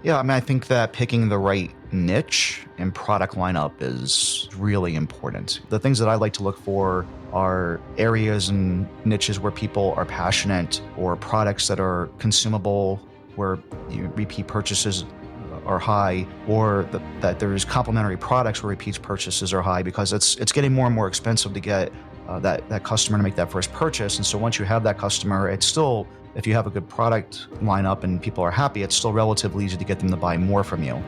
Yeah, I mean, I think that picking the right niche and product lineup is really important. The things that I like to look for are areas and niches where people are passionate, or products that are consumable, where repeat purchases are high, or that there's complementary products where repeat purchases are high, because it's getting more and more expensive to get that customer to make that first purchase. And so once you have that customer, it's still, if you have a good product lineup and people are happy, it's still relatively easy to get them to buy more from you.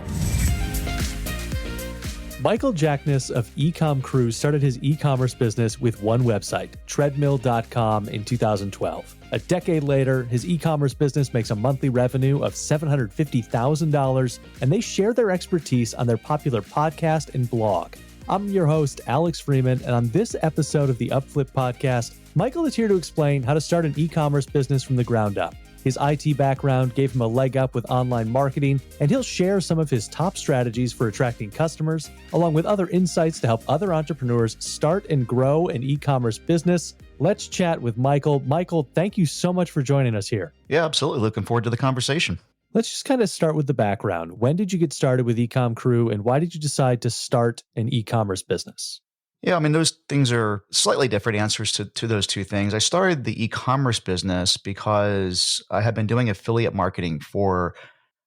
Michael Jackness of Ecom Crew started his e-commerce business with one website, treadmill.com, in 2012. A decade later, his e-commerce business makes a monthly revenue of $750,000, and they share their expertise on their popular podcast and blog. I'm your host, Alex Freeman, and on this episode of the UpFlip podcast, Michael is here to explain how to start an e-commerce business from the ground up. His IT background gave him a leg up with online marketing, and he'll share some of his top strategies for attracting customers, along with other insights to help other entrepreneurs start and grow an e-commerce business. Let's chat with Michael. Michael, thank you so much for joining us here. Yeah, absolutely. Looking forward to the conversation. Let's just kind of start with the background. When did you get started with Ecom Crew, and why did you decide to start an e-commerce business? Yeah, I mean, those things are slightly different answers to those two things. I started the e-commerce business because I had been doing affiliate marketing for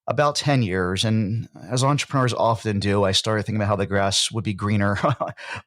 about 10 years. And as entrepreneurs often do, I started thinking about how the grass would be greener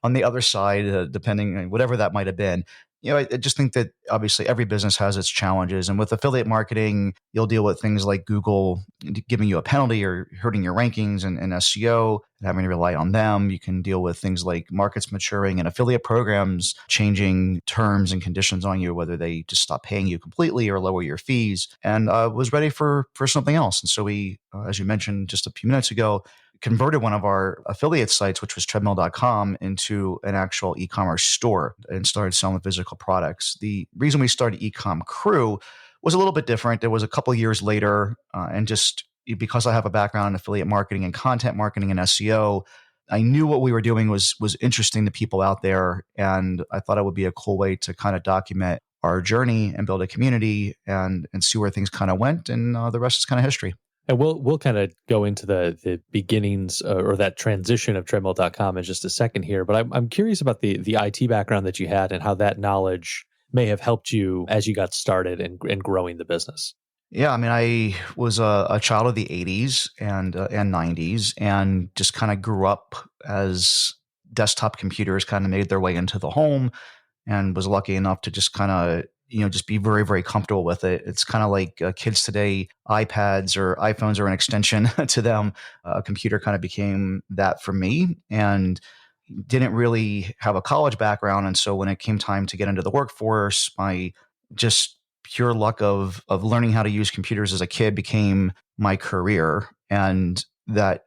on the other side, depending on whatever that might have been. I just think that obviously every business has its challenges. And with affiliate marketing, you'll deal with things like Google giving you a penalty or hurting your rankings and SEO and having to rely on them. You can deal with things like markets maturing and affiliate programs changing terms and conditions on you, whether they just stop paying you completely or lower your fees. And was ready for something else. And so we, as you mentioned just a few minutes ago, converted one of our affiliate sites, which was treadmill.com, into an actual e-commerce store and started selling physical products. The reason we started Ecom Crew was a little bit different. It was a couple of years later, and just because I have a background in affiliate marketing and content marketing and SEO, I knew what we were doing was interesting to people out there, and I thought it would be a cool way to kind of document our journey and build a community and see where things kind of went, and the rest is kind of history. And we'll kind of go into the beginnings or that transition of treadmill.com in just a second here. But I'm curious about the IT background that you had and how that knowledge may have helped you as you got started in growing the business. Yeah, I mean, I was a child of the 80s and 90s, and just kind of grew up as desktop computers kind of made their way into the home, and was lucky enough to just kind of just be very, very comfortable with it. It's kind of like kids today, iPads or iPhones are an extension to them. A computer kind of became that for me, and didn't really have a college background. And so when it came time to get into the workforce, my just pure luck of learning how to use computers as a kid became my career. And that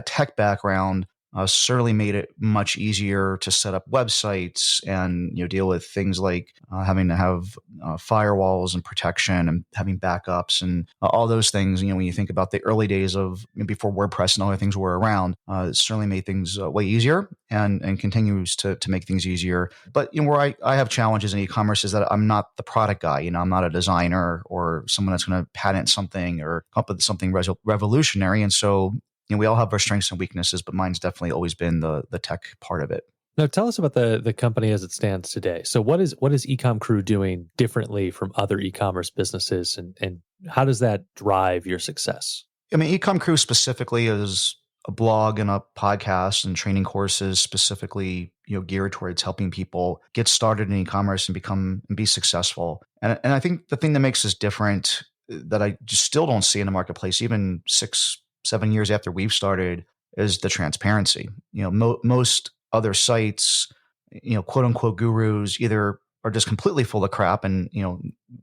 tech background certainly made it much easier to set up websites and deal with things like having to have firewalls and protection and having backups and all those things. When you think about the early days of before WordPress and other things were around, it certainly made things way easier and continues to make things easier. But where I have challenges in e-commerce is that I'm not the product guy. I'm not a designer or someone that's going to patent something or come up with something revolutionary. And so we all have our strengths and weaknesses, but mine's definitely always been the tech part of it. Now, tell us about the company as it stands today. So what is Ecom Crew doing differently from other e-commerce businesses, and how does that drive your success? I mean, Ecom Crew specifically is a blog and a podcast and training courses specifically geared towards helping people get started in e-commerce and be successful. And I think the thing that makes us different that I just still don't see in the marketplace, even 6-7 years after we've started, is the transparency. Most other sites, quote unquote gurus, either are just completely full of crap and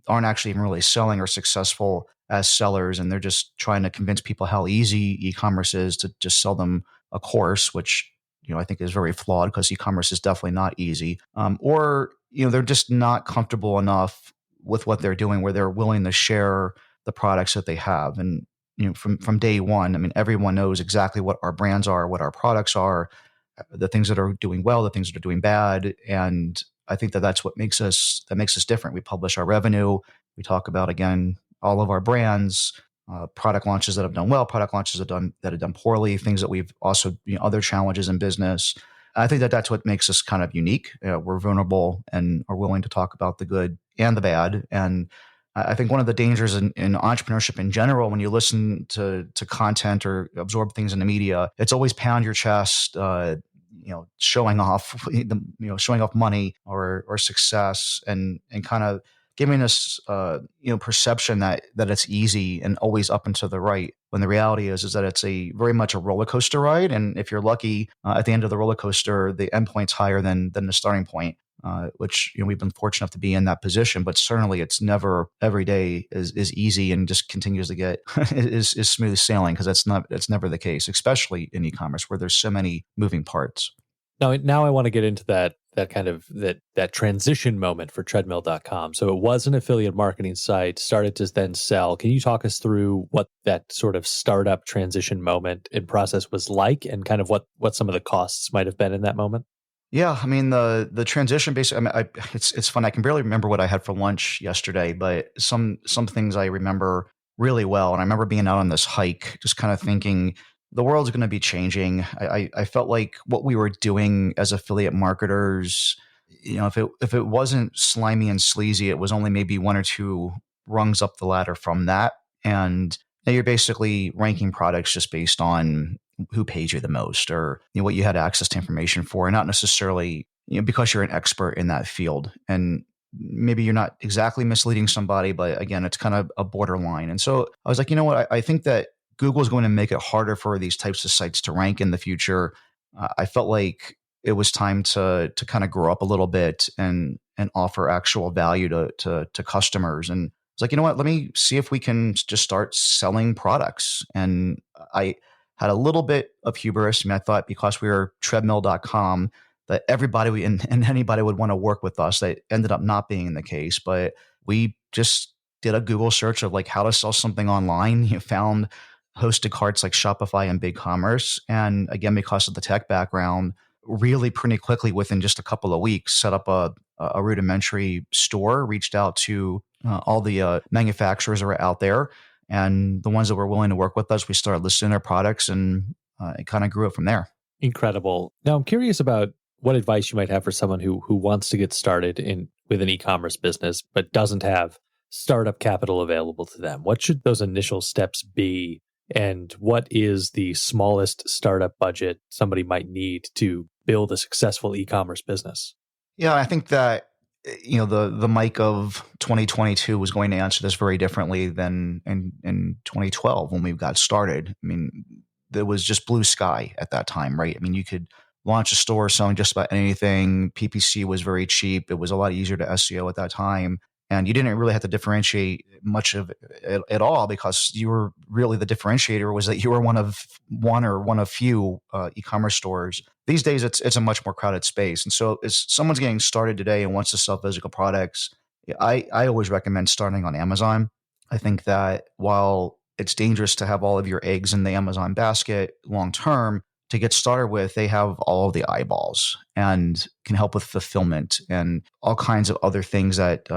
aren't actually even really selling or successful as sellers, and they're just trying to convince people how easy e-commerce is to just sell them a course, which I think is very flawed because e-commerce is definitely not easy. Or they're just not comfortable enough with what they're doing where they're willing to share the products that they have. And from day one, I mean, everyone knows exactly what our brands are, what our products are, the things that are doing well, the things that are doing bad. And I think that's what makes us different. We publish our revenue. We talk about, again, all of our brands. product launches that have done well, product launches that have done poorly, things that we've also, other challenges in business. I think that that's what makes us kind of unique. We're vulnerable and are willing to talk about the good and the bad. And I think one of the dangers in entrepreneurship in general, when you listen to content or absorb things in the media, it's always pound your chest, showing off, showing off money or success, and kind of giving this, perception that it's easy and always up and to the right. When the reality is that it's a very much a roller coaster ride, and if you're lucky, at the end of the roller coaster, the endpoint's higher than the starting point. Which we've been fortunate enough to be in that position, but certainly it's never every day is easy and just continues to get is smooth sailing, because it's never the case, especially in e-commerce where there's so many moving parts. Now I want to get into that kind of that transition moment for treadmill.com. So it was an affiliate marketing site, started to then sell. Can you talk us through what that sort of startup transition moment and process was like, and kind of what some of the costs might have been in that moment? Yeah, I mean the transition basically. It's fun. I can barely remember what I had for lunch yesterday, but some things I remember really well. And I remember being out on this hike, just kind of thinking the world's going to be changing. I felt like what we were doing as affiliate marketers, if it wasn't slimy and sleazy, it was only maybe one or two rungs up the ladder from that. And now you're basically ranking products just based on who pays you the most, or what you had access to information for, and not necessarily because you're an expert in that field. And maybe you're not exactly misleading somebody, but again, it's kind of a borderline. And so I was like, you know what? I think that Google is going to make it harder for these types of sites to rank in the future. I felt like it was time to kind of grow up a little bit and offer actual value to customers. And it's like, you know what? Let me see if we can just start selling products. And I had a little bit of hubris. I mean, I thought because we were treadmill.com that everybody and anybody would want to work with us. That ended up not being the case. But we just did a Google search of like how to sell something online. You found hosted carts like Shopify and BigCommerce. And again, because of the tech background, really pretty quickly within just a couple of weeks, set up a rudimentary store, reached out to all the manufacturers that were out there. And the ones that were willing to work with us, we started listing their products, and it kind of grew up from there. Incredible. Now I'm curious about what advice you might have for someone who wants to get started with an e-commerce business but doesn't have startup capital available to them. What should those initial steps be? And what is the smallest startup budget somebody might need to build a successful e-commerce business? Yeah, I think that the Mike of 2022 was going to answer this very differently than in 2012 when we got started. I mean, there was just blue sky at that time, right? I mean, you could launch a store selling just about anything. PPC was very cheap. It was a lot easier to SEO at that time. And you didn't really have to differentiate much of it at all, because you were really, the differentiator was that you were one of few e-commerce stores. These days, it's a much more crowded space. And so if someone's getting started today and wants to sell physical products, I always recommend starting on Amazon. I think that while it's dangerous to have all of your eggs in the Amazon basket long term, to get started with, they have all of the eyeballs and can help with fulfillment and all kinds of other things that,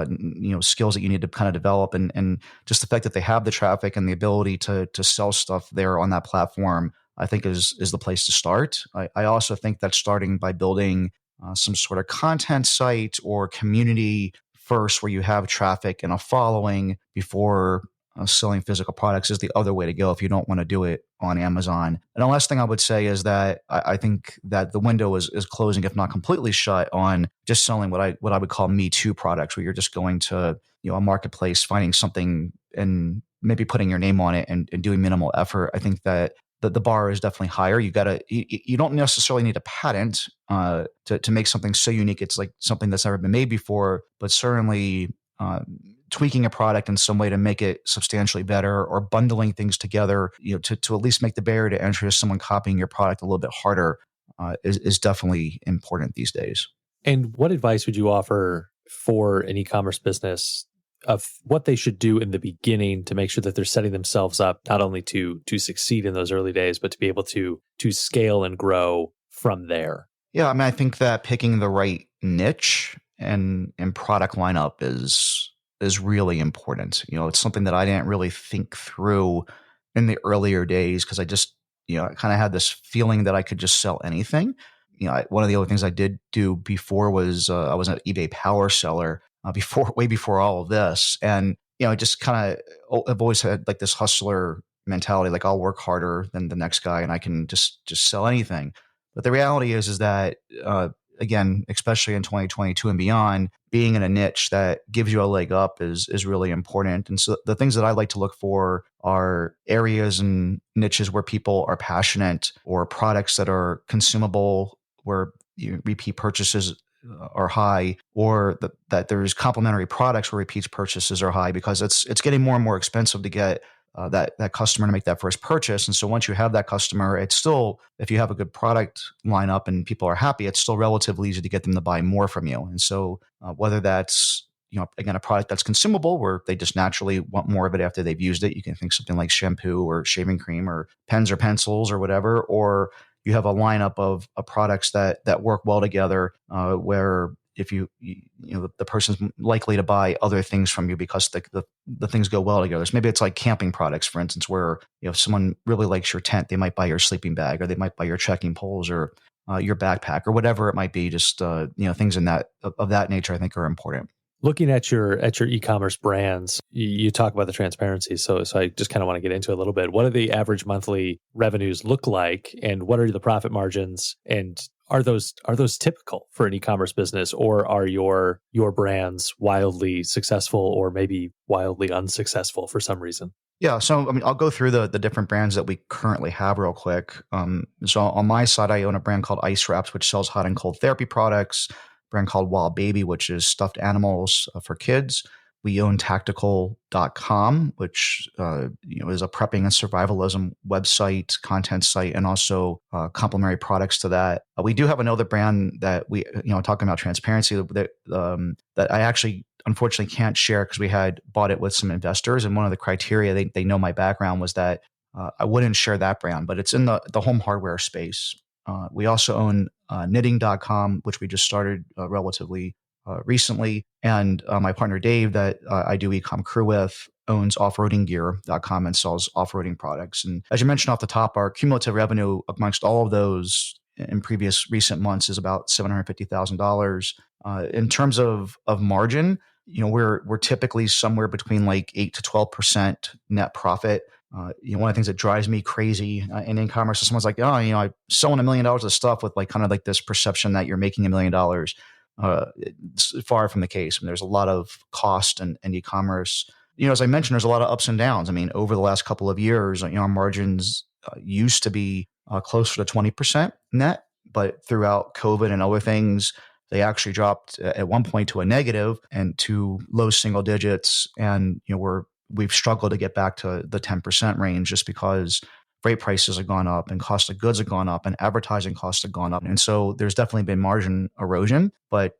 skills that you need to kind of develop. And just the fact that they have the traffic and the ability to sell stuff there on that platform, I think is the place to start. I also think that starting by building some sort of content site or community first, where you have traffic and a following before selling physical products, is the other way to go if you don't want to do it on Amazon. And the last thing I would say is that I think that the window is closing, if not completely shut, on just selling what I would call Me Too products, where you're just going to a marketplace, finding something and maybe putting your name on it and doing minimal effort. I think that the bar is definitely higher. You don't necessarily need a patent to make something so unique it's like something that's never been made before, but certainly tweaking a product in some way to make it substantially better, or bundling things together, to at least make the barrier to entry to someone copying your product a little bit harder, is definitely important these days. And what advice would you offer for an e-commerce business of what they should do in the beginning to make sure that they're setting themselves up not only to succeed in those early days, but to be able to scale and grow from there? Yeah, I mean, I think that picking the right niche and product lineup is is really important. It's something that I didn't really think through in the earlier days because I just, I kind of had this feeling that I could just sell anything. One of the other things I did do before was I was an eBay power seller way before all of this, and I just kind of I've always had like this hustler mentality, like I'll work harder than the next guy, and I can just sell anything. But the reality is that again, especially in 2022 and beyond, being in a niche that gives you a leg up is really important. And so the things that I like to look for are areas and niches where people are passionate, or products that are consumable, where repeat purchases are high, or that there's complementary products where repeat purchases are high, because it's getting more and more expensive to get that customer to make that first purchase. And so once you have that customer, it's still, if you have a good product lineup and people are happy, it's still relatively easy to get them to buy more from you. And so whether that's, again, a product that's consumable where they just naturally want more of it after they've used it, you can think something like shampoo or shaving cream or pens or pencils or whatever, or you have a lineup of products that work well together, where if the person's likely to buy other things from you because the things go well together. So maybe it's like camping products, for instance, where if someone really likes your tent, they might buy your sleeping bag, or they might buy your trekking poles, or your backpack, or whatever it might be. Just things in of that nature, I think, are important. Looking at your e-commerce brands, you talk about the transparency. So I just kind of want to get into it a little bit. What do the average monthly revenues look like, and what are the profit margins? And are those typical for an e-commerce business, or are your brands wildly successful or maybe wildly unsuccessful for some reason? Yeah, so I mean, I'll go through the different brands that we currently have real quick. So on my side, I own a brand called Ice Wraps, which sells hot and cold therapy products. A brand called Wild Baby, which is stuffed animals for kids. We own tactical.com, which is a prepping and survivalism website, content site, and also complementary products to that. We do have another brand that we, talking about transparency, that I actually unfortunately can't share because we had bought it with some investors. And one of the criteria, they know my background, was that I wouldn't share that brand, but it's in the home hardware space. We also own knitting.com, which we just started relatively recently. And my partner, Dave, that I do eCom Crew with, owns offroadinggear.com and sells off-roading products. And as you mentioned off the top, our cumulative revenue amongst all of those in previous recent months is about $750,000. In terms of margin, we're typically somewhere between like 8 to 12% net profit. One of the things that drives me crazy in e-commerce is someone's like, oh, I'm selling $1 million of stuff with like kind of like this perception that you're making $1 million. It's far from the case. I mean, there's a lot of cost in e-commerce. As I mentioned, there's a lot of ups and downs. I mean, over the last couple of years, our margins used to be closer to 20% net, but throughout COVID and other things, they actually dropped at one point to a negative and to low single digits. And we've struggled to get back to the 10% range just because freight prices have gone up and cost of goods have gone up and advertising costs have gone up. And so there's definitely been margin erosion, but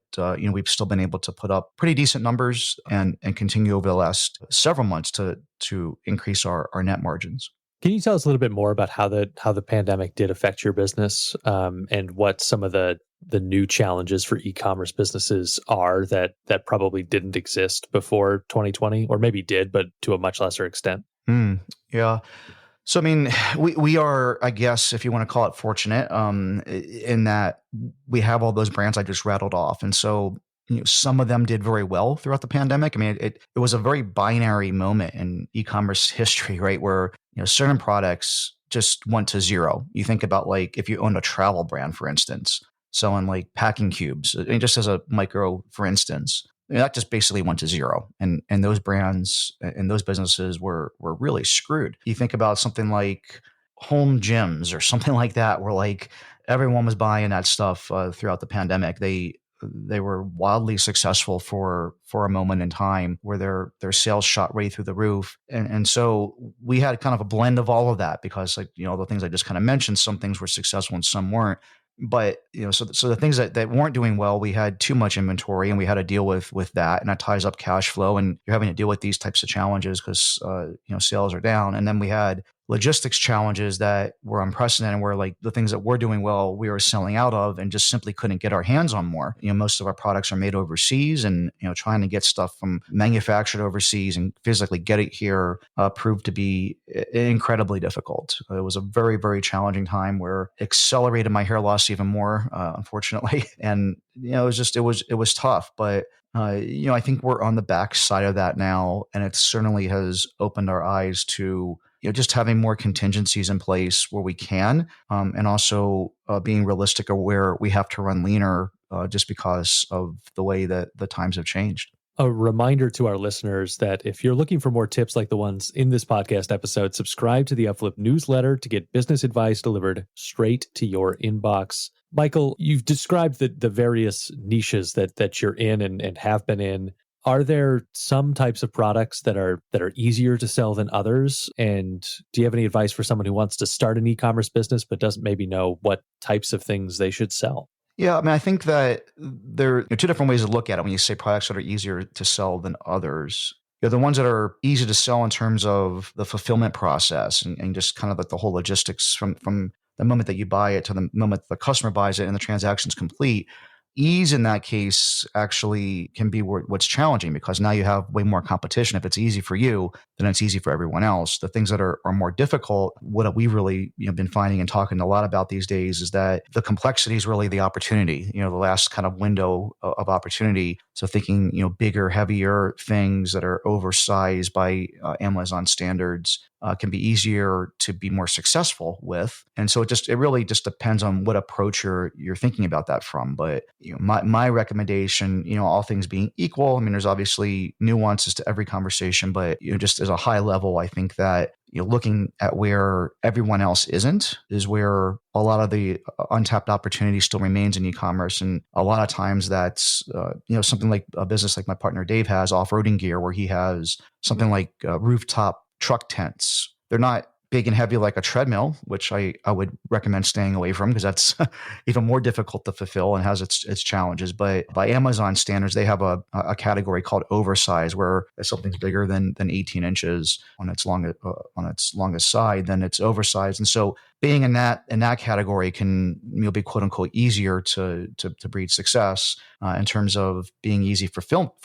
we've still been able to put up pretty decent numbers and continue over the last several months to increase our net margins. Can you tell us a little bit more about how the pandemic did affect your business, and what some of the new challenges for e-commerce businesses are that probably didn't exist before 2020, or maybe did, but to a much lesser extent? Yeah. So, I mean, we are, I guess, if you want to call it fortunate, in that we have all those brands I just rattled off. And so, some of them did very well throughout the pandemic. I mean, it was a very binary moment in e-commerce history, right? Where, certain products just went to zero. You think about like if you own a travel brand, for instance, selling like packing cubes, and just as a micro, for instance, that just basically went to zero. And those brands and those businesses were really screwed. You think about something like home gyms or something like that, where like everyone was buying that stuff throughout the pandemic. They were wildly successful for a moment in time where their sales shot right through the roof. And so we had kind of a blend of all of that because, like, the things I just kind of mentioned, some things were successful and some weren't. But, so the things that weren't doing well, we had too much inventory and we had to deal with that. And that ties up cash flow, and you're having to deal with these types of challenges because, sales are down. And then we had logistics challenges that were unprecedented, where like the things that we're doing well, we were selling out of and just simply couldn't get our hands on more. Most of our products are made overseas, and trying to get stuff from manufactured overseas and physically get it here proved to be incredibly difficult. It was a very, very challenging time where it accelerated my hair loss even more, unfortunately. And it was tough, but I think we're on the back side of that now, and it certainly has opened our eyes to just having more contingencies in place where we can, and also being realistic of where we have to run leaner, just because of the way that the times have changed. A reminder to our listeners that if you're looking for more tips like the ones in this podcast episode, subscribe to the UpFlip newsletter to get business advice delivered straight to your inbox. Michael, you've described the various niches that you're in and have been in. Are there some types of products that are easier to sell than others? And do you have any advice for someone who wants to start an e-commerce business but doesn't maybe know what types of things they should sell? Yeah, I mean, I think that there are two different ways to look at it when you say products that are easier to sell than others. The ones that are easy to sell in terms of the fulfillment process and just kind of like the whole logistics from the moment that you buy it to the moment the customer buys it and the transaction's complete. Ease in that case actually can be what's challenging, because now you have way more competition. If it's easy for you, then it's easy for everyone else. The things that are more difficult, what we've really been finding and talking a lot about these days, is that the complexity is really the opportunity, the last kind of window of opportunity. So thinking, bigger, heavier things that are oversized by Amazon standards can be easier to be more successful with. And so it really just depends on what approach you're thinking about that from. But my recommendation, all things being equal, I mean, there's obviously nuances to every conversation, but just as a high level, I think that looking at where everyone else isn't is where a lot of the untapped opportunity still remains in e-commerce. And a lot of times that's something like a business like my partner Dave has, off-roading gear, where he has something like rooftop truck tents. They're not big and heavy like a treadmill, which I would recommend staying away from, because that's even more difficult to fulfill and has its challenges. But by Amazon standards, they have a category called oversize, where if something's bigger than 18 inches on its longest side, then it's oversized. And so being in that category can be quote unquote easier to breed success in terms of being easy for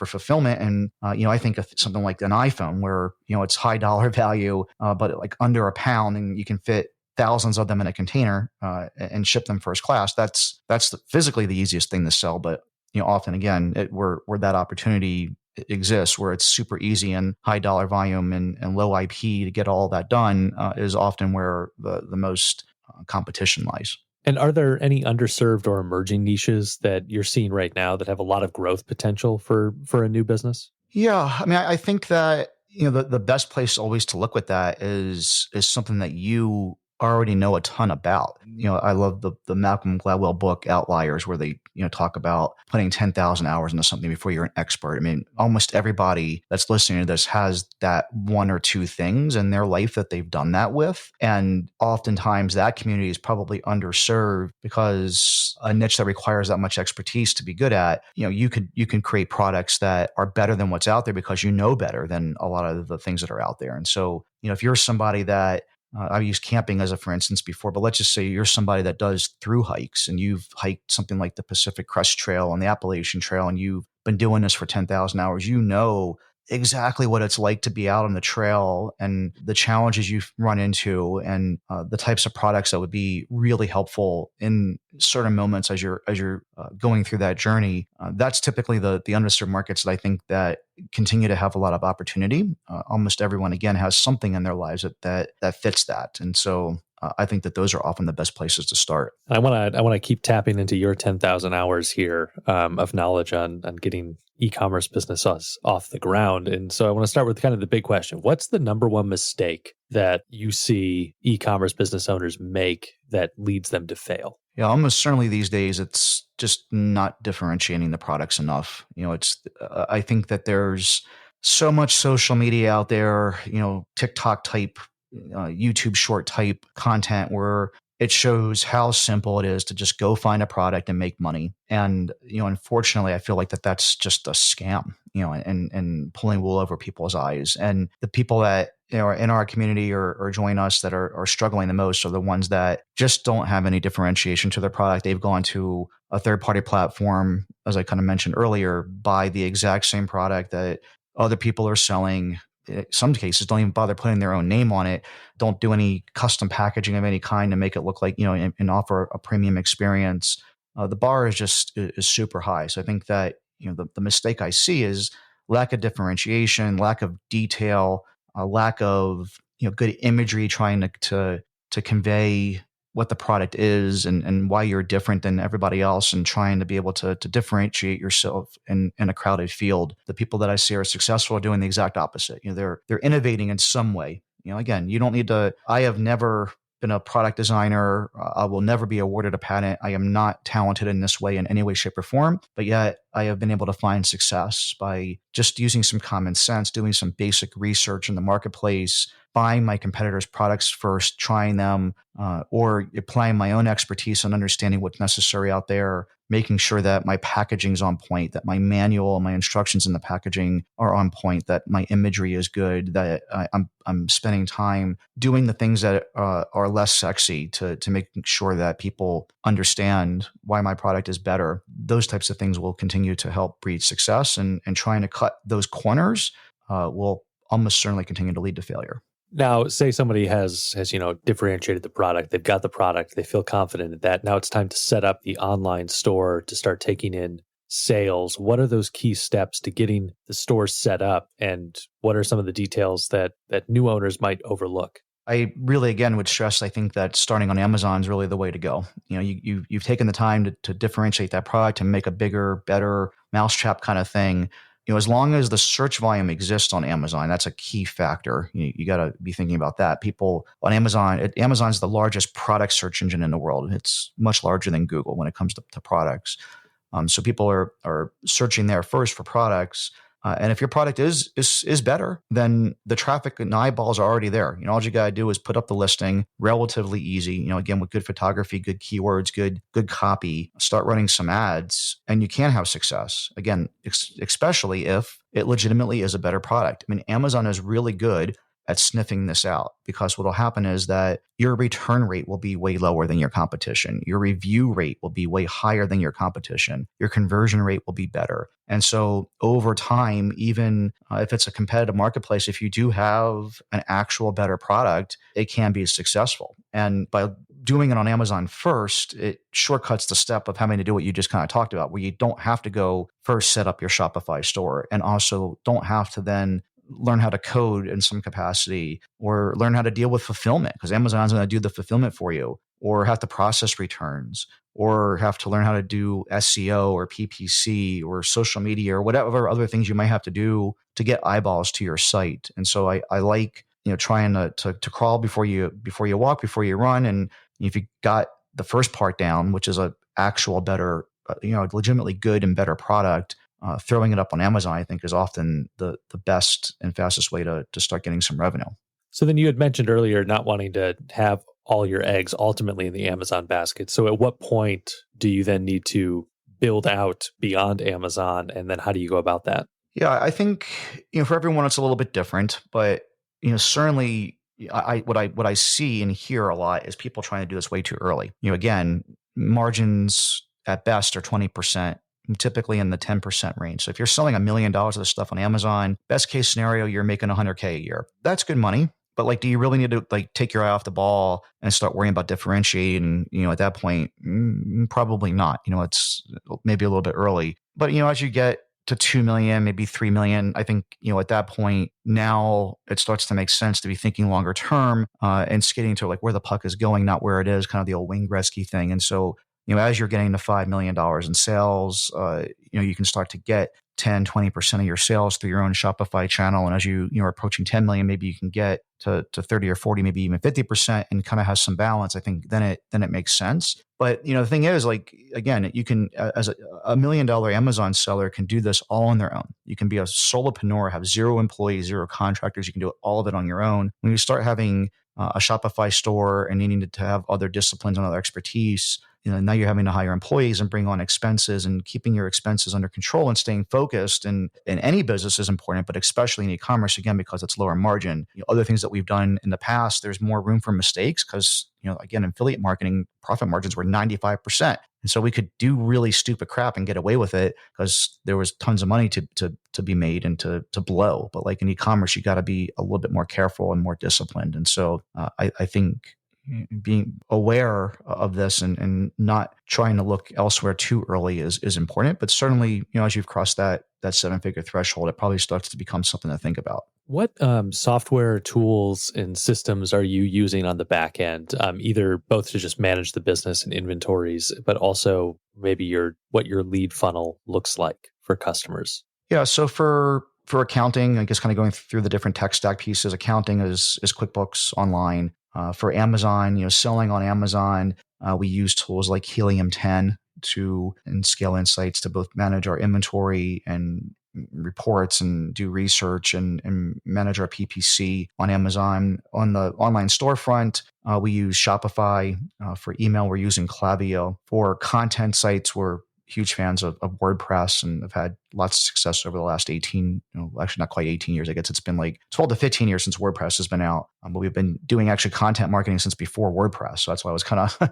fulfillment. And I think of something like an iPhone, where it's high dollar value, but like under a pound, and you can fit thousands of them in a container and ship them first class. That's physically the easiest thing to sell. But often again, where that opportunity exists, where it's super easy and high dollar volume and low IP to get all that done, is often where the most competition lies. And are there any underserved or emerging niches that you're seeing right now that have a lot of growth potential for a new business? Yeah, I mean, I think that the best place always to look with that is something that you already know a ton about. I love the Malcolm Gladwell book Outliers, where they talk about putting 10,000 hours into something before you're an expert. I mean, almost everybody that's listening to this has that one or two things in their life that they've done that with. And oftentimes that community is probably underserved, because a niche that requires that much expertise to be good at, you can create products that are better than what's out there, because you know better than a lot of the things that are out there. And so, if you're somebody that I've used camping as a for instance before, but let's just say you're somebody that does through hikes, and you've hiked something like the Pacific Crest Trail and the Appalachian Trail, and you've been doing this for 10,000 hours. You know exactly what it's like to be out on the trail and the challenges you've run into, and the types of products that would be really helpful in certain moments as you're going through that journey. That's typically the underserved markets that I think that continue to have a lot of opportunity. Almost everyone, again, has something in their lives that fits that. And so I think that those are often the best places to start. I want to keep tapping into your 10,000 hours here of knowledge on getting e-commerce businesses off the ground. And so I want to start with kind of the big question. What's the number one mistake that you see e-commerce business owners make that leads them to fail? Yeah, almost certainly these days, it's just not differentiating the products enough. I think that there's so much social media out there, TikTok type, YouTube short type content, where it shows how simple it is to just go find a product and make money. And, unfortunately, I feel like that's just a scam, and pulling wool over people's eyes. And the people that, are in our community or join us that are struggling the most are the ones that just don't have any differentiation to their product. They've gone to a third party platform, as I kind of mentioned earlier, buy the exact same product that other people are selling. In some cases, don't even bother putting their own name on it. Don't do any custom packaging of any kind to make it look like, and offer a premium experience. The bar is super high. So I think that, the mistake I see is lack of differentiation, lack of detail, a lack of, good imagery trying to convey what the product is and why you're different than everybody else, and trying to be able to differentiate yourself in a crowded field. The people that I see are successful are doing the exact opposite. They're innovating in some way. Again, you don't need to. I have never been a product designer. I will never be awarded a patent. I am not talented in this way in any way, shape, or form. But yet I have been able to find success by just using some common sense, doing some basic research in the marketplace, buying my competitors' products first, trying them, or applying my own expertise and understanding what's necessary out there, making sure that my packaging's on point, that my manual and my instructions in the packaging are on point, that my imagery is good, that I'm spending time doing the things that are less sexy to make sure that people understand why my product is better. Those types of things will continue to help breed success, and trying to cut those corners will almost certainly continue to lead to failure. Now, say somebody has differentiated the product, they've got the product, they feel confident in that. Now it's time to set up the online store to start taking in sales. What are those key steps to getting the store set up, and what are some of the details that new owners might overlook? I really, again, would stress, I think that starting on Amazon is really the way to go. You've taken the time to differentiate that product and make a bigger, better mousetrap kind of thing. As long as the search volume exists on Amazon, that's a key factor. You got to be thinking about that. People on Amazon, Amazon's the largest product search engine in the world. It's much larger than Google when it comes to products. So people are searching there first for products. And if your product is better, then the traffic and eyeballs are already there. All you got to do is put up the listing, relatively easy. Again, with good photography, good keywords, good copy, start running some ads, and you can have success. Again, especially if it legitimately is a better product. I mean, Amazon is really good at sniffing this out, because what will happen is that your return rate will be way lower than your competition. Your review rate will be way higher than your competition. Your conversion rate will be better. And so over time, even if it's a competitive marketplace, if you do have an actual better product, it can be successful. And by doing it on Amazon first, it shortcuts the step of having to do what you just kind of talked about, where you don't have to go first set up your Shopify store, and also don't have to then learn how to code in some capacity, or learn how to deal with fulfillment, because Amazon's going to do the fulfillment for you, or have to process returns, or have to learn how to do SEO or PPC or social media or whatever other things you might have to do to get eyeballs to your site. And so I like, trying to crawl before you walk, before you run. And if you got the first part down, which is a actual better, legitimately good and better product, throwing it up on Amazon, I think, is often the best and fastest way to start getting some revenue. So then you had mentioned earlier not wanting to have all your eggs ultimately in the Amazon basket. So at what point do you then need to build out beyond Amazon, and then how do you go about that? Yeah, I think, for everyone it's a little bit different, but certainly what I see and hear a lot is people trying to do this way too early. Again, margins at best are 20%. Typically in the 10% range. So if you're selling $1 million of this stuff on Amazon, best case scenario, you're making $100K a year. That's good money. But do you really need to take your eye off the ball and start worrying about differentiating? At that point, probably not. It's maybe a little bit early. But as you get to 2 million, maybe 3 million, I think, at that point, now it starts to make sense to be thinking longer term, and skating to where the puck is going, not where it is, kind of the old Wayne Gretzky thing. And so, as you're getting to $5 million in sales, you can start to get 10, 20% of your sales through your own Shopify channel. And as you're approaching 10 million, maybe you can get to 30 or 40, maybe even 50%, and kind of has some balance. I think then it makes sense. But, the thing is, again, you can, as a $1 million Amazon seller can do this all on their own. You can be a solopreneur, have 0 employees, 0 contractors. You can do all of it on your own. When you start having a Shopify store and needing to have other disciplines and other expertise, now you're having to hire employees and bring on expenses, and keeping your expenses under control and staying focused in any business is important, but especially in e-commerce, again, because it's lower margin. Other things that we've done in the past, there's more room for mistakes because, again, affiliate marketing profit margins were 95%. And so we could do really stupid crap and get away with it because there was tons of money to be made and to blow. But like in e-commerce, you got to be a little bit more careful and more disciplined. And so I think being aware of this and not trying to look elsewhere too early is important. But certainly, as you've crossed that 7-figure threshold, it probably starts to become something to think about. What software tools and systems are you using on the back end, either both to just manage the business and inventories, but also maybe what your lead funnel looks like for customers? Yeah. So for accounting, I guess kind of going through the different tech stack pieces, accounting is QuickBooks Online. For Amazon, selling on Amazon, we use tools like Helium 10 and Scale Insights to both manage our inventory and reports and do research and manage our PPC on Amazon. On the online storefront, we use Shopify. For email, we're using Klaviyo. For content sites, we're huge fans of WordPress and have had lots of success over the last 18, actually not quite 18 years. I guess it's been like 12 to 15 years since WordPress has been out. But we've been doing actually content marketing since before WordPress. So that's why I was kind of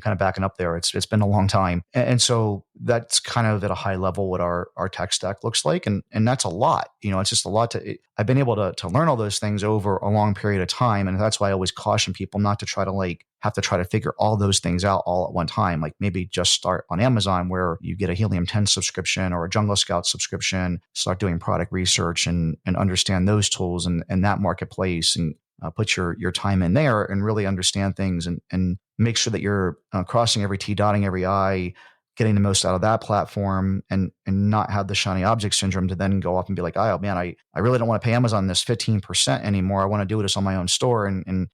kind of backing up there. It's been a long time. And so that's kind of at a high level what our tech stack looks like. And that's a lot. It's just a lot I've been able to learn all those things over a long period of time. And that's why I always caution people not to try to have to try to figure all those things out all at one time. Like maybe just start on Amazon where you get a Helium 10 subscription or a Jungle Scout subscription, start doing product research and understand those tools and that marketplace, and put your time in there and really understand things and make sure that you're crossing every T, dotting every I, getting the most out of that platform, and not have the shiny object syndrome to then go off and be like, oh man, I really don't want to pay Amazon this 15% anymore. I want to do this on my own store, and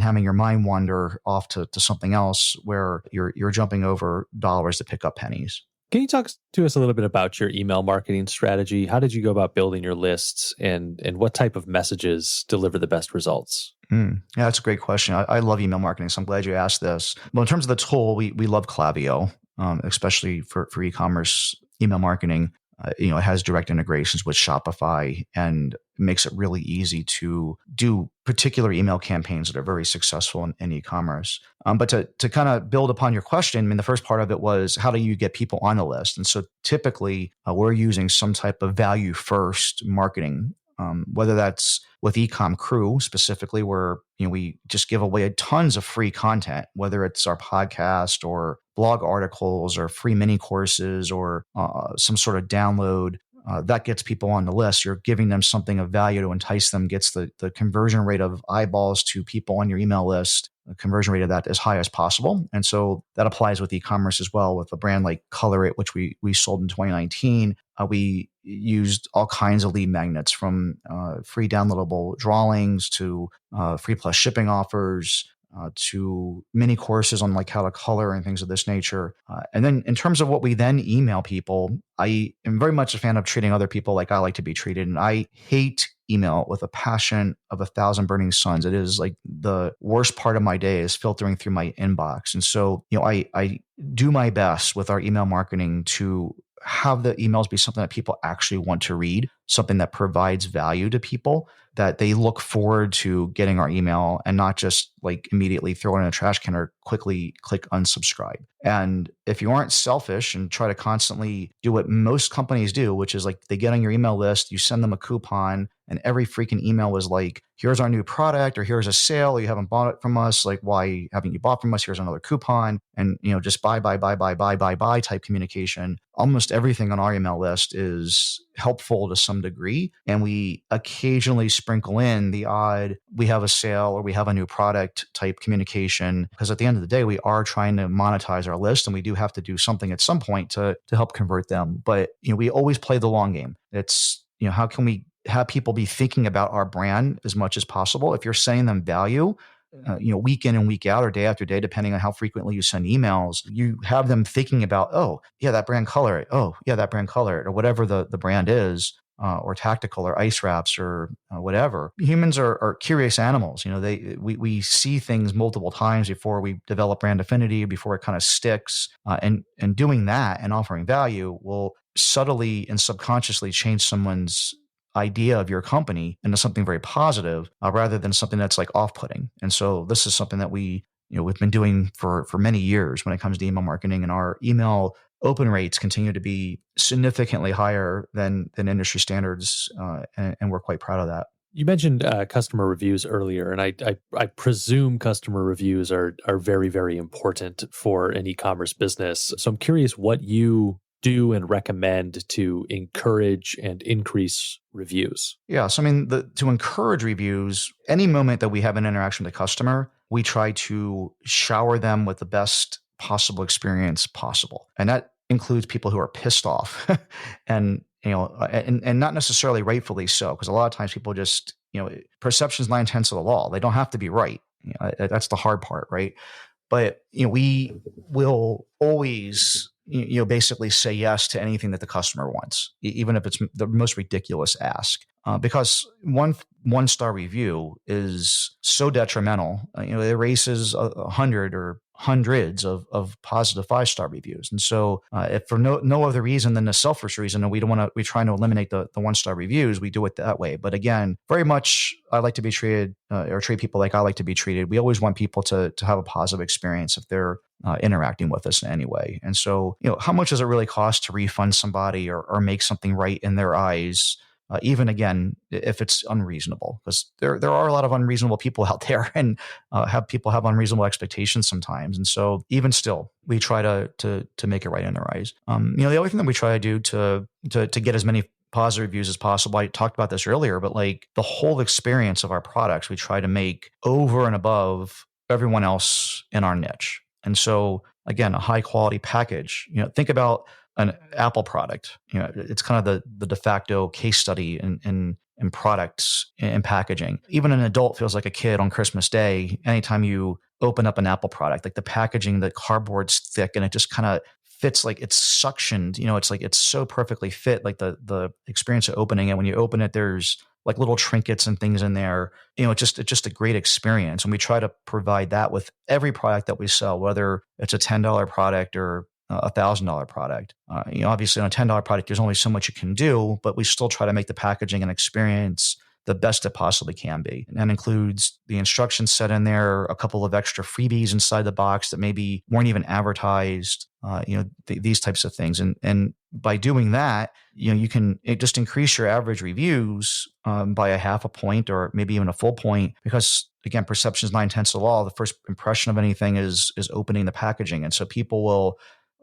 having your mind wander off to something else where you're jumping over dollars to pick up pennies. Can you talk to us a little bit about your email marketing strategy? How did you go about building your lists, and what type of messages deliver the best results? Yeah, that's a great question. I love email marketing, so I'm glad you asked this. Well, in terms of the tool, we love Klaviyo, especially for e-commerce email marketing. It has direct integrations with Shopify and makes it really easy to do particular email campaigns that are very successful in e-commerce. But to kind of build upon your question, I mean, the first part of it was, how do you get people on the list? And so typically we're using some type of value first marketing, whether that's with Ecom Crew specifically, where we just give away tons of free content, whether it's our podcast or blog articles or free mini courses or some sort of download that gets people on the list. You're giving them something of value to entice them, gets the conversion rate of eyeballs to people on your email list, the conversion rate of that as high as possible. And so that applies with e-commerce as well. With a brand like Color It, which we sold in 2019, we used all kinds of lead magnets, from free downloadable drawings to free plus shipping offers, to mini courses on how to color and things of this nature. And then in terms of what we then email people, I am very much a fan of treating other people like I like to be treated. And I hate email with a passion of 1,000 burning suns. It is like the worst part of my day is filtering through my inbox. And so, I do my best with our email marketing to have the emails be something that people actually want to read, something that provides value to people, that they look forward to getting our email and not just immediately throw it in a trash can or quickly click unsubscribe. And if you aren't selfish and try to constantly do what most companies do, which is they get on your email list, you send them a coupon, and every freaking email was like, here's our new product, or here's a sale, or you haven't bought it from us. Why haven't you bought from us? Here's another coupon. And, just buy type communication. Almost everything on our email list is helpful to some degree. And we occasionally sprinkle in the odd, we have a sale or we have a new product type communication, because at the end of the day, we are trying to monetize our list, and we do have to do something at some point to help convert them. But, we always play the long game. It's, how can we have people be thinking about our brand as much as possible? If you're sending them value, week in and week out or day after day, depending on how frequently you send emails, you have them thinking about, oh yeah, that brand Color It. Oh yeah, that brand Color It, or whatever the brand is. or tactical or ice wraps or whatever. Humans are curious animals. We see things multiple times before we develop brand affinity, before it kind of sticks. And doing that and offering value will subtly and subconsciously change someone's idea of your company into something very positive, rather than something that's like off-putting. And so this is something that we've been doing for many years when it comes to email marketing, and our email open rates continue to be significantly higher than industry standards, and we're quite proud of that. You mentioned customer reviews earlier, and I presume customer reviews are very, very important for an e-commerce business. So I'm curious what you do and recommend to encourage and increase reviews. Yeah, so I mean, to encourage reviews, any moment that we have an interaction with a customer, we try to shower them with the best possible experience possible, and that includes people who are pissed off, and and not necessarily rightfully so, because a lot of times people just, perception is 9/10 of the law. They don't have to be right. That's the hard part, right? But we will always basically say yes to anything that the customer wants, even if it's the most ridiculous ask, because one star review is so detrimental. It erases 100 or hundreds of positive 5-star reviews. And so if for no other reason than a selfish reason, and we're trying to eliminate the 1-star reviews, we do it that way. But again, very much I like to be treated, or treat people like I like to be treated. We always want people to have a positive experience if they're interacting with us in any way. And so, how much does it really cost to refund somebody or make something right in their eyes? Even again, if it's unreasonable, because there are a lot of unreasonable people out there, and people have unreasonable expectations sometimes. And so, even still, we try to make it right in their eyes. The other thing that we try to do to get as many positive reviews as possible. I talked about this earlier, but like the whole experience of our products, we try to make over and above everyone else in our niche. And so, again, a high quality package. Think about an Apple product. It's kind of the de facto case study in products and packaging. Even an adult feels like a kid on Christmas Day anytime you open up an Apple product. Like the packaging, the cardboard's thick, and it just kind of fits, like it's suctioned. It's like it's so perfectly fit. Like the experience of opening it, when you open it, there's like little trinkets and things in there. It's just a great experience. And we try to provide that with every product that we sell, whether it's a $10 product or $1,000 product. Obviously on a $10 product, there's only so much you can do, but we still try to make the packaging and experience the best it possibly can be. And that includes the instructions set in there, a couple of extra freebies inside the box that maybe weren't even advertised, these types of things. And by doing that, you can just increase your average reviews by a half a point or maybe even a full point, because again, perception is 9/10 of the law. The first impression of anything is opening the packaging. And so people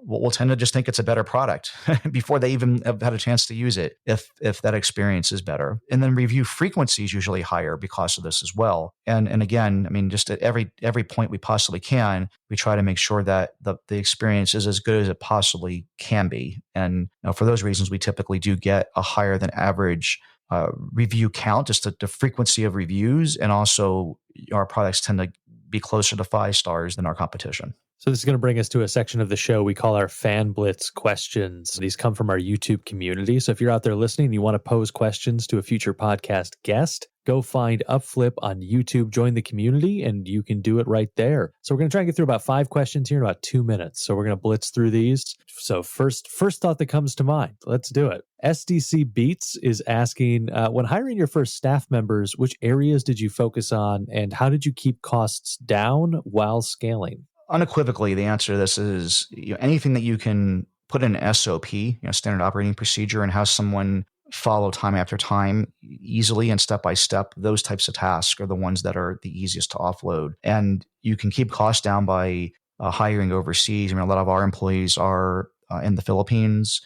will tend to just think it's a better product before they even have had a chance to use it, if that experience is better. And then review frequency is usually higher because of this as well. And again, I mean, just at every point we possibly can, we try to make sure that the experience is as good as it possibly can be. And for those reasons, we typically do get a higher than average review count, just the frequency of reviews, and also our products tend to be closer to 5 stars than our competition. So this is going to bring us to a section of the show we call our Fan Blitz questions. These come from our YouTube community. So if you're out there listening and you want to pose questions to a future podcast guest, go find UpFlip on YouTube, join the community, and you can do it right there. So we're going to try and get through about 5 questions here in about 2 minutes. So we're going to blitz through these. So first thought that comes to mind, let's do it. SDC Beats is asking, when hiring your first staff members, which areas did you focus on, and how did you keep costs down while scaling? Unequivocally, the answer to this is anything that you can put in an SOP, standard operating procedure, and have someone follow time after time easily and step by step. Those types of tasks are the ones that are the easiest to offload. And you can keep costs down by hiring overseas. I mean, a lot of our employees are in the Philippines.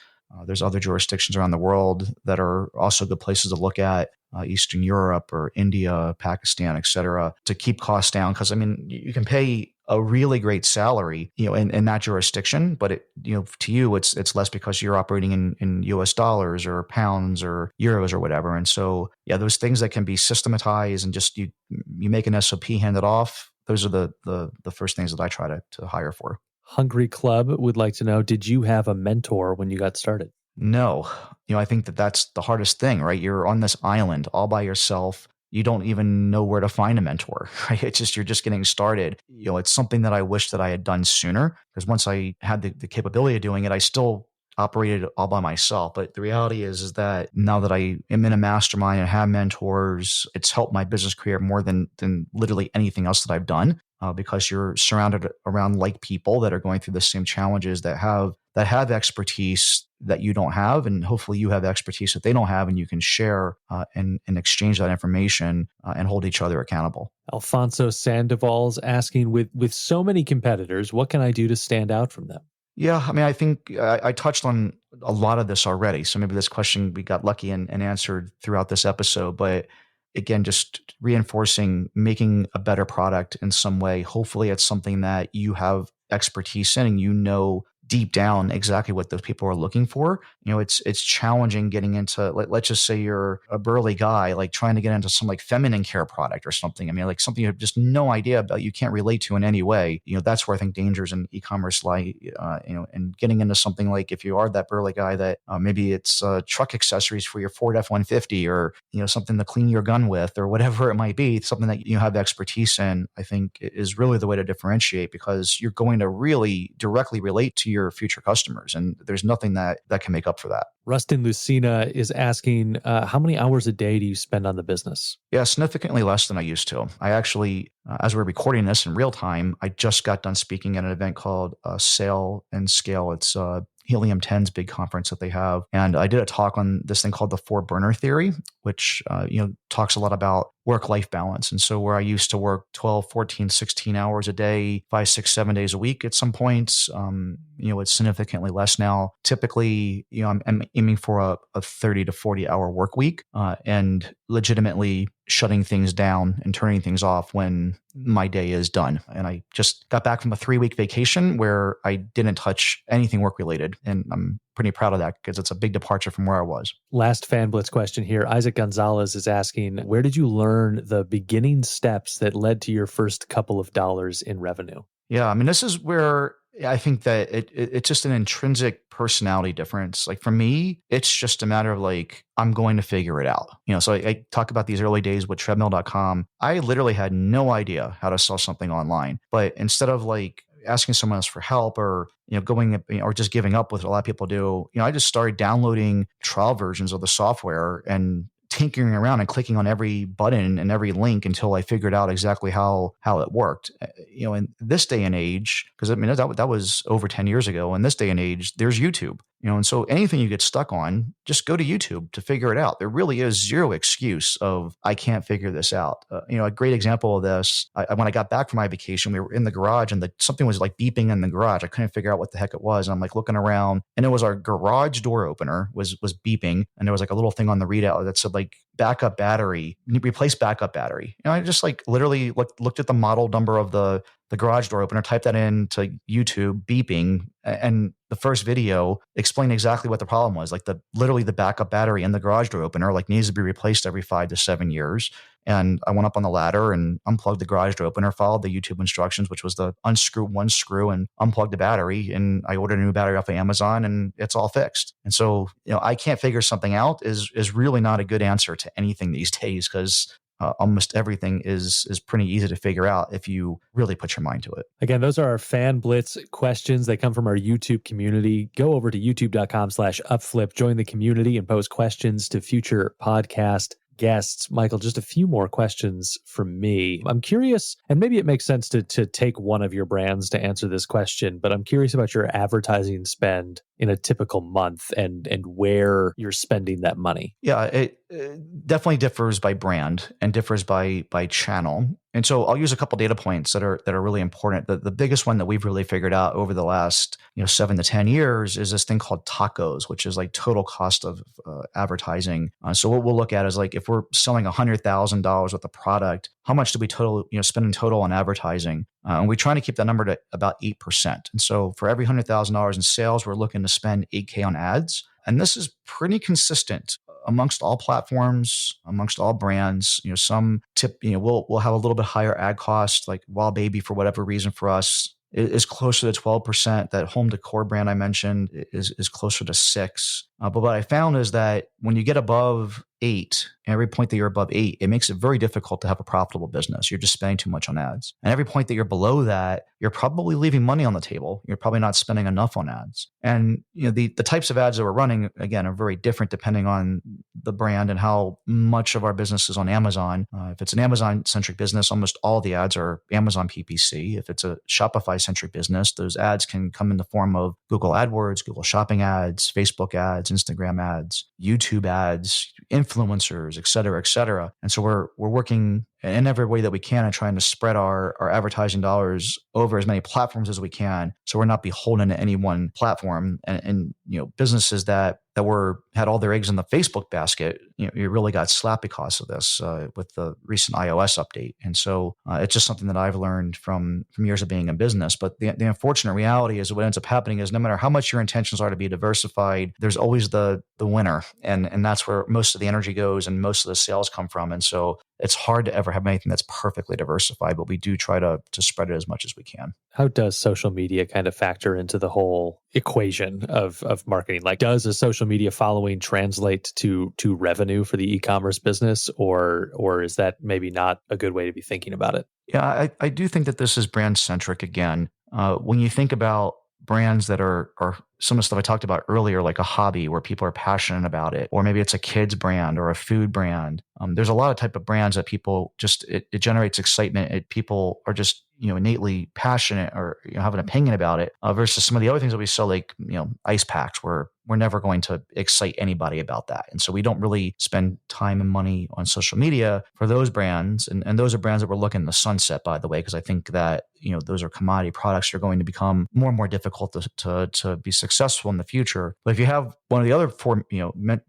There's other jurisdictions around the world that are also good places to look at, Eastern Europe or India, Pakistan, et cetera, to keep costs down. Because, I mean, you can pay a really great salary, in that jurisdiction, but to you, it's less because you're operating in US dollars or pounds or euros or whatever. And so, yeah, those things that can be systematized and just you make an SOP, hand it off. Those are the first things that I try to hire for. Hungry Club would like to know, did you have a mentor when you got started? No. I think that that's the hardest thing, right? You're on this island all by yourself. You don't even know where to find a mentor, right? You're just getting started. It's something that I wish that I had done sooner, because once I had the capability of doing it, I still operated all by myself. But the reality is that now that I am in a mastermind and have mentors, it's helped my business career more than literally anything else that I've done. Because you're surrounded around like people that are going through the same challenges, that have expertise that you don't have, and hopefully you have expertise that they don't have, and you can share and exchange that information and hold each other accountable. Alfonso Sandoval's asking, with so many competitors, what can I do to stand out from them? Yeah, I mean, I think I touched on a lot of this already. So maybe this question we got lucky and answered throughout this episode. But again, just reinforcing making a better product in some way. Hopefully, it's something that you have expertise in and deep down exactly what those people are looking for. It's challenging getting into, let's just say you're a burly guy, like trying to get into some like feminine care product or something. I mean, like something you have just no idea about, you can't relate to in any way. That's where I think dangers in e-commerce lie. And getting into something like, if you are that burly guy that maybe it's truck accessories for your Ford F-150, or something to clean your gun with, or whatever it might be, something that you have expertise in, I think is really the way to differentiate, because you're going to really directly relate to your future customers, and there's nothing that can make up for that. Rustin Lucina is asking, how many hours a day do you spend on the business? Yeah, significantly less than I used to. I actually, as we're recording this in real time, I just got done speaking at an event called Sail and Scale. It's Helium 10's big conference that they have. And I did a talk on this thing called the four burner theory, which, talks a lot about work-life balance. And so where I used to work 12, 14, 16 hours a day, 5, 6, 7 days a week at some points, it's significantly less now. Typically, I'm aiming for a 30 to 40 hour work week, and legitimately shutting things down and turning things off when my day is done. And I just got back from a 3-week vacation where I didn't touch anything work related. And I'm pretty proud of that, because it's a big departure from where I was. Last Fan Blitz question here. Isaac Gonzalez is asking, where did you learn the beginning steps that led to your first couple of dollars in revenue? Yeah, I mean, this is where I think that it's just an intrinsic personality difference. Like for me, it's just a matter of like, I'm going to figure it out. So I talk about these early days with treadmill.com. I literally had no idea how to sell something online. But instead of like asking someone else for help, or going or just giving up, what a lot of people do, I just started downloading trial versions of the software and tinkering around and clicking on every button and every link until I figured out exactly how it worked. In this day and age, because I mean that was over 10 years ago. In this day and age, there's YouTube. And so anything you get stuck on, just go to YouTube to figure it out. There really is zero excuse of, I can't figure this out. A great example of this, when I got back from my vacation, we were in the garage and something was like beeping in the garage. I couldn't figure out what the heck it was. And I'm like looking around, and it was our garage door opener was beeping. And there was like a little thing on the readout that said like backup battery, replace backup battery. I just like literally looked at the model number of the garage door opener, typed that into YouTube, beeping, and the first video explained exactly what the problem was. Like literally the backup battery in the garage door opener like needs to be replaced every 5 to 7 years. And I went up on the ladder and unplugged the garage door opener, followed the YouTube instructions, which was to unscrew one screw and unplug the battery. And I ordered a new battery off of Amazon, and it's all fixed. And so, I can't figure something out is really not a good answer to anything these days, because almost everything is pretty easy to figure out if you really put your mind to it. Again, those are our Fan Blitz questions. They come from our YouTube community. Go over to youtube.com/UpFlip, join the community, and pose questions to future podcast guests. Michael, just a few more questions from me. I'm curious, and maybe it makes sense to take one of your brands to answer this question, but I'm curious about your advertising spend in a typical month and where you're spending that money. Yeah, it definitely differs by brand and differs by channel. And so I'll use a couple data points that are really important. The biggest one that we've really figured out over the last 7 to 10 years is this thing called TACOs, which is like total cost of advertising. So what we'll look at is like, if we're selling $100,000 worth of product, how much do we spend in total on advertising? And we're trying to keep that number to about 8%. And so for every $100,000 in sales, we're looking to spend $8K on ads. And this is pretty consistent amongst all platforms, amongst all brands. Some we'll have a little bit higher ad cost, like Wild Baby, for whatever reason for us, is closer to 12%. That home decor brand I mentioned is closer to 6. But what I found is that when you get above 8, every point that you're above 8, it makes it very difficult to have a profitable business. You're just spending too much on ads. And every point that you're below that, you're probably leaving money on the table. You're probably not spending enough on ads. And the types of ads that we're running, again, are very different depending on the brand and how much of our business is on Amazon. If it's an Amazon-centric business, almost all the ads are Amazon PPC. If it's a Shopify-centric business, those ads can come in the form of Google AdWords, Google Shopping ads, Facebook ads, Instagram ads, YouTube ads, influencers, et cetera, et cetera. And so we're working in every way that we can and trying to spread our advertising dollars over as many platforms as we can, so we're not beholden to any one platform. And businesses that had all their eggs in the Facebook basket, you really got slapped because of this with the recent iOS update. And so it's just something that I've learned from years of being in business. But the unfortunate reality is what ends up happening is no matter how much your intentions are to be diversified, there's always the winner, and that's where most of the energy goes and most of the sales come from. And so it's hard to ever have anything that's perfectly diversified, but we do try to spread it as much as we can. How does social media kind of factor into the whole equation of marketing? Like, does a social media following translate to revenue for the e-commerce business, or is that maybe not a good way to be thinking about it? Yeah, I do think that this is brand centric again. When you think about brands that are some of the stuff I talked about earlier, like a hobby where people are passionate about it, or maybe it's a kids brand or a food brand. There's a lot of type of brands that people just, it generates excitement. People are just, innately passionate or have an opinion about it versus some of the other things that we sell, like, ice packs, where we're never going to excite anybody about that. And so we don't really spend time and money on social media for those brands. And those are brands that we're looking to sunset, by the way, because I think that, those are commodity products that are going to become more and more difficult to be successful in the future. But if you have one of the other four,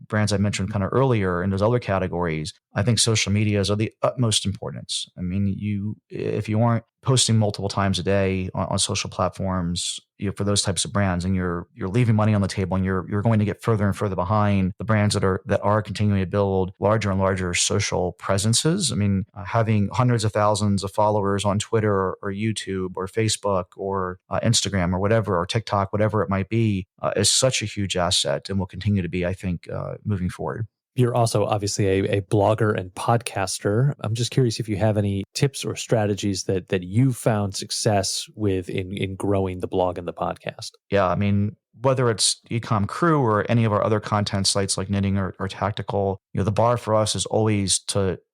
brands I mentioned kind of earlier in those other categories, I think social medias are the utmost importance. I mean, if you aren't posting multiple times a day on social platforms, for those types of brands, and you're leaving money on the table, and you're going to get further and further behind the brands that are continuing to build larger and larger social presences. I mean, having hundreds of thousands of followers on Twitter or YouTube or Facebook or Instagram or whatever, or TikTok, whatever it might be, is such a huge asset and will continue to be, I think, moving forward. You're also obviously a blogger and podcaster. I'm just curious if you have any tips or strategies that you've found success with in growing the blog and the podcast. Yeah, I mean, whether it's Ecom Crew or any of our other content sites like Knitting or Tactical, the bar for us is always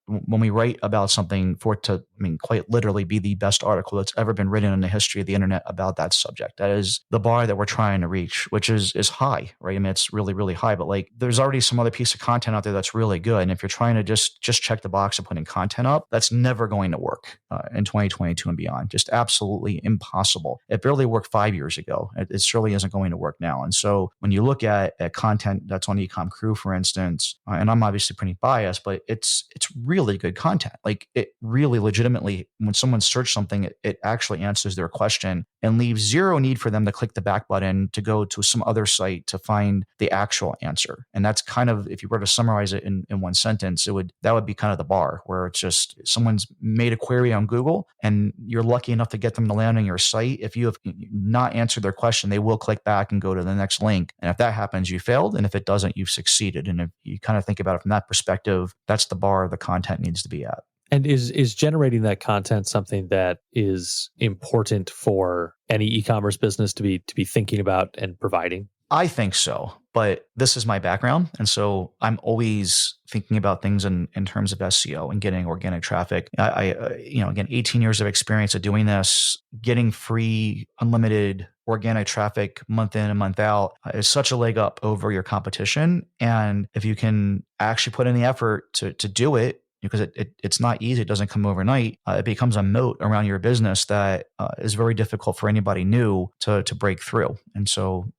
when we write about something, for it to, quite literally be the best article that's ever been written in the history of the internet about that subject. That is the bar that we're trying to reach, which is high, right? I mean, it's really, really high, but like there's already some other piece of content out there that's really good. And if you're trying to just check the box of putting content up, that's never going to work in 2022 and beyond. Just absolutely impossible. It barely worked 5 years ago. It surely isn't going to work now. And so when you look at content that's on Ecom Crew, for instance, and I'm obviously pretty biased, but it's really good content. Like, it really legitimately, when someone searches something, it actually answers their question and leaves zero need for them to click the back button to go to some other site to find the actual answer. And that's kind of, if you were to summarize it in one sentence, that would be kind of the bar, where it's just someone's made a query on Google and you're lucky enough to get them to land on your site. If you have not answered their question, they will click back and go to the next link. And if that happens, you failed. And if it doesn't, you've succeeded. And if you kind of think about it from that perspective, that's the bar the content needs to be at. And is generating that content something that is important for any e-commerce business to be thinking about and providing? I think so, but this is my background. And so I'm always thinking about things in terms of SEO and getting organic traffic. I again, 18 years of experience of doing this, getting free, unlimited organic traffic month in and month out is such a leg up over your competition. And if you can actually put in the effort to do it, because it's not easy, it doesn't come overnight, it becomes a moat around your business that is very difficult for anybody new to break through. And so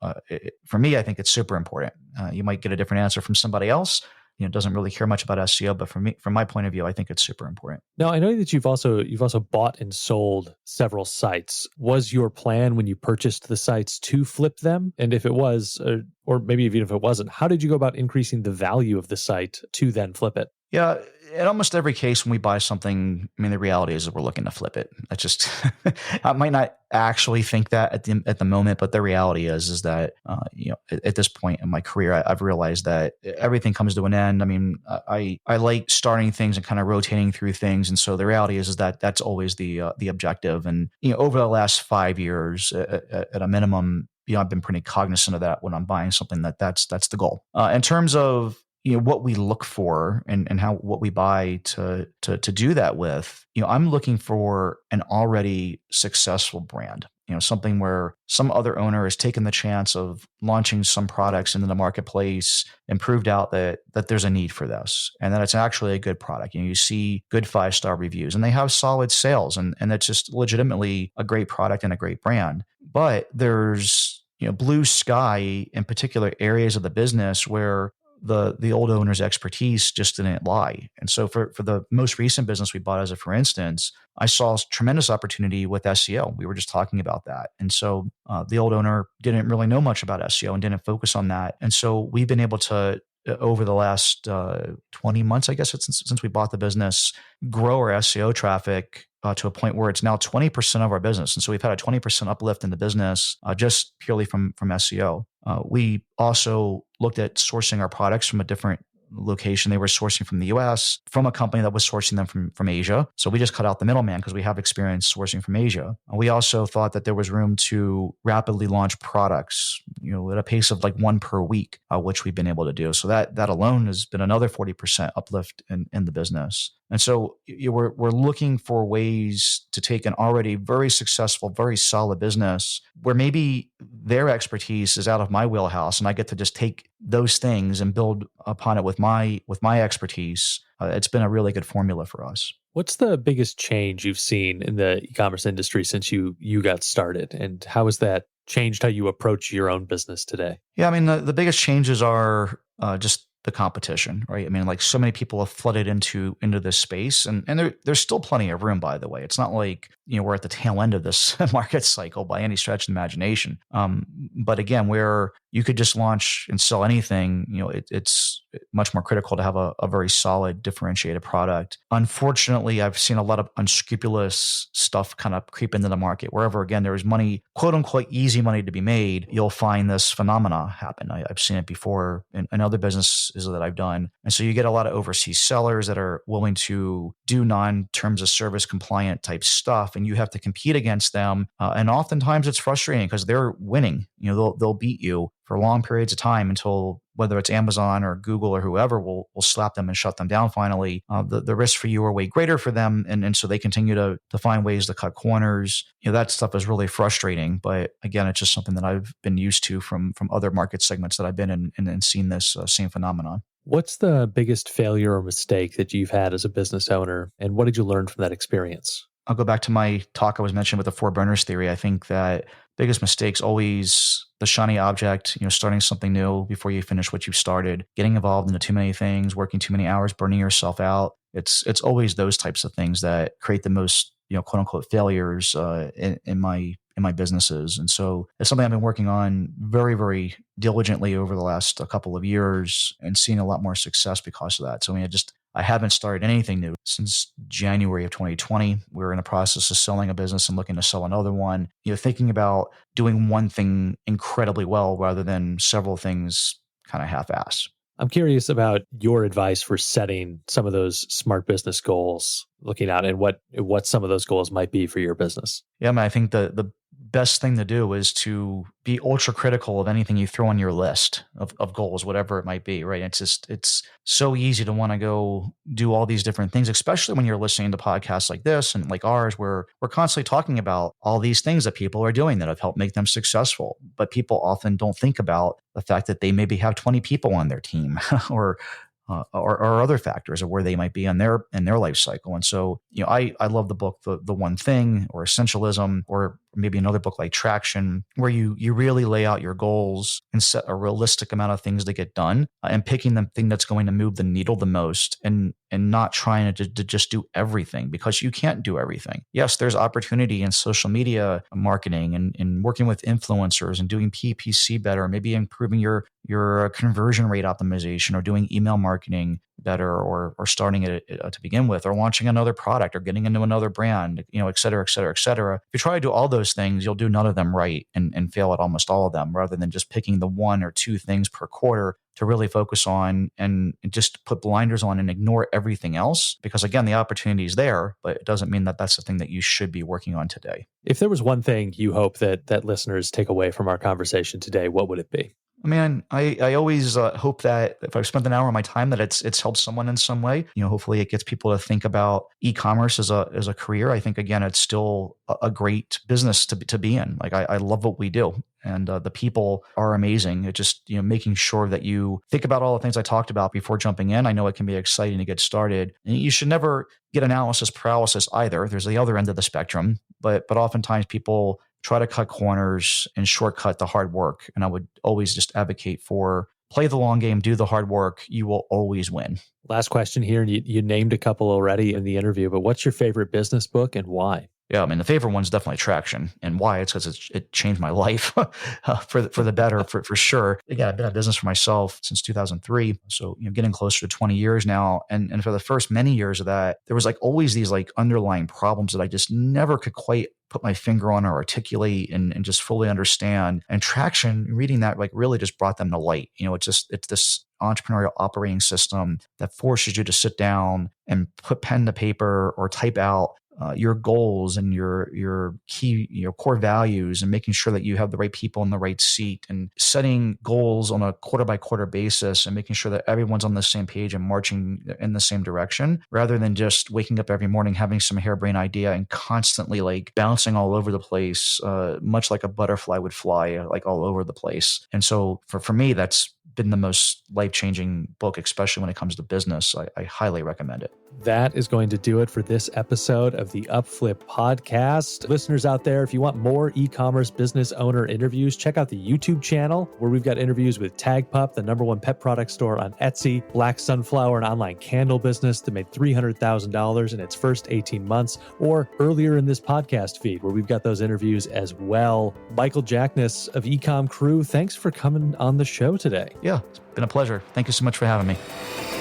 for me, I think it's super important. You might get a different answer from somebody else, doesn't really care much about SEO, but from my point of view, I think it's super important. Now, I know that you've also bought and sold several sites. Was your plan when you purchased the sites to flip them? And if it was, or maybe even if it wasn't, how did you go about increasing the value of the site to then flip it? Yeah, in almost every case when we buy something, I mean, the reality is that we're looking to flip it. That's just I might not actually think that at the moment, but the reality is that at this point in my career, I've realized that everything comes to an end. I mean, I like starting things and kind of rotating through things, and so the reality is that that's always the objective. And over the last 5 years, at a minimum, I've been pretty cognizant of that when I'm buying something that's the goal. In terms of what we look for and how what we buy to do that with, I'm looking for an already successful brand. Something where some other owner has taken the chance of launching some products into the marketplace and proved out that there's a need for this and that it's actually a good product. You see good 5-star reviews and they have solid sales and that's just legitimately a great product and a great brand. But there's blue sky in particular areas of the business where the old owner's expertise just didn't lie. And so for the most recent business we bought, as a for instance, I saw tremendous opportunity with SEO. We were just talking about that. And so the old owner didn't really know much about SEO and didn't focus on that. And so we've been able to, over the last 20 months, I guess, since we bought the business, grow our SEO traffic to a point where it's now 20% of our business. And so we've had a 20% uplift in the business just purely from SEO. We also looked at sourcing our products from a different location. They were sourcing from the US, from a company that was sourcing them from Asia. So we just cut out the middleman because we have experience sourcing from Asia. We also thought that there was room to rapidly launch products, at a pace of like one per week, which we've been able to do. So that alone has been another 40% uplift in the business. And so we're looking for ways to take an already very successful, very solid business where maybe their expertise is out of my wheelhouse and I get to just take those things and build upon it with my expertise. It's been a really good formula for us. What's the biggest change you've seen in the e-commerce industry since you got started, and how has that changed how you approach your own business today? Yeah, I mean, the biggest changes are just the competition, right? I mean, like so many people have flooded into this space, and there's still plenty of room. By the way, it's not like we're at the tail end of this market cycle by any stretch of the imagination. But again, where you could just launch and sell anything, it's much more critical to have a very solid, differentiated product. Unfortunately, I've seen a lot of unscrupulous stuff kind of creep into the market. Wherever, again, there is money, quote unquote, easy money to be made, you'll find this phenomena happen. I've seen it before in other businesses that I've done. And so you get a lot of overseas sellers that are willing to do non-terms of service compliant type stuff, and you have to compete against them. And oftentimes it's frustrating because they're winning. They'll beat you for long periods of time until whether it's Amazon or Google or whoever will slap them and shut them down finally. The risks for you are way greater for them. And so they continue to find ways to cut corners. That stuff is really frustrating. But again, it's just something that I've been used to from other market segments that I've been in and seen this same phenomenon. What's the biggest failure or mistake that you've had as a business owner, and what did you learn from that experience? I'll go back to my talk I was mentioning with the four burners theory. I think that biggest mistake's always the shiny object, starting something new before you finish what you've started, getting involved into too many things, working too many hours, burning yourself out. It's always those types of things that create the most, quote unquote, failures in my businesses. And so it's something I've been working on very, very diligently over the last couple of years and seeing a lot more success because of that. So I haven't started anything new since January of 2020. We're in the process of selling a business and looking to sell another one. Thinking about doing one thing incredibly well rather than several things kind of half-ass. I'm curious about your advice for setting some of those smart business goals, looking out and what some of those goals might be for your business. Yeah, I mean, I think the best thing to do is to be ultra critical of anything you throw on your list of goals, whatever it might be, right? It's so easy to want to go do all these different things, especially when you're listening to podcasts like this and like ours, where we're constantly talking about all these things that people are doing that have helped make them successful. But people often don't think about the fact that they maybe have 20 people on their team or other factors of where they might be in their life cycle. And so, I love the book, The One Thing, or Essentialism, or maybe another book like Traction, where you really lay out your goals and set a realistic amount of things to get done and picking the thing that's going to move the needle the most and not trying to just do everything, because you can't do everything. Yes, there's opportunity in social media marketing and working with influencers and doing PPC better, maybe improving your conversion rate optimization or doing email marketing. better, or starting it to begin with, or launching another product, or getting into another brand, et cetera, et cetera, et cetera. If you try to do all those things, you'll do none of them right and fail at almost all of them, rather than just picking the one or two things per quarter to really focus on and just put blinders on and ignore everything else. Because again, the opportunity is there, but it doesn't mean that that's the thing that you should be working on today. If there was one thing you hope that listeners take away from our conversation today, what would it be? Man, I always hope that if I've spent an hour of my time, that it's helped someone in some way. Hopefully it gets people to think about e-commerce as a career. I think, again, it's still a great business to be in. Like, I love what we do. And the people are amazing. It's just, making sure that you think about all the things I talked about before jumping in. I know it can be exciting to get started. And you should never get analysis paralysis either. There's the other end of the spectrum. But oftentimes people try to cut corners and shortcut the hard work. And I would always just advocate for play the long game, do the hard work. You will always win. Last question here. And you named a couple already in the interview, but what's your favorite business book and why? Yeah, I mean, the favorite one's definitely Traction. And why? It's because it changed my life for the better, for sure. Again, I've been in business for myself since 2003. So, getting closer to 20 years now. And for the first many years of that, there was always these underlying problems that I just never could quite put my finger on or articulate and just fully understand. And Traction, reading that, really just brought them to light. It's this entrepreneurial operating system that forces you to sit down and put pen to paper or type out your goals and your key, core values, and making sure that you have the right people in the right seat, and setting goals on a quarter by quarter basis, and making sure that everyone's on the same page and marching in the same direction, rather than just waking up every morning, having some harebrained idea and constantly bouncing all over the place, much like a butterfly would fly all over the place. And so for me, that's been the most life-changing book, especially when it comes to business. I highly recommend it. That is going to do it for this episode of the UpFlip podcast. Listeners out there, if you want more e-commerce business owner interviews, check out the YouTube channel, where we've got interviews with TagPup, the #1 pet product store on Etsy, Black Sunflower, an online candle business that made $300,000 in its first 18 months, or earlier in this podcast feed, where we've got those interviews as well. Michael Jackness of eCom Crew, thanks for coming on the show today. Yeah, it's been a pleasure. Thank you so much for having me.